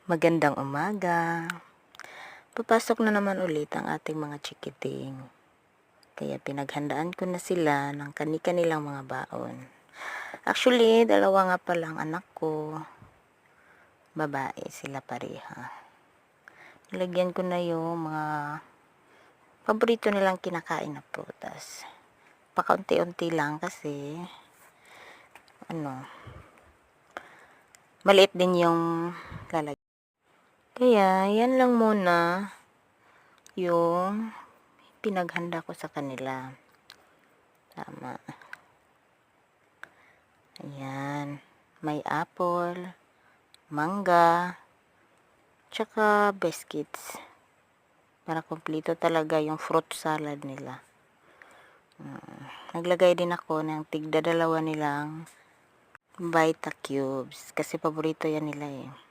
Magandang umaga. Papasok na naman ulit ang ating mga chikiting. Kaya pinaghandaan ko na sila ng kani-kanilang mga baon. Actually, dalawa nga palang anak ko. Babae sila pareha. Nilagyan ko na yung mga paborito nilang kinakain na prutas. Pakaunti-unti lang kasi maliit din yung lalagyan. Kaya, yan lang muna yung pinaghanda ko sa kanila. Tama. Ayan. May apple, mangga, tsaka biscuits. Para kumpleto talaga yung fruit salad nila. Naglagay din ako ng tigda-dalawa nilang Vita Cubes. Kasi paborito yan nila eh.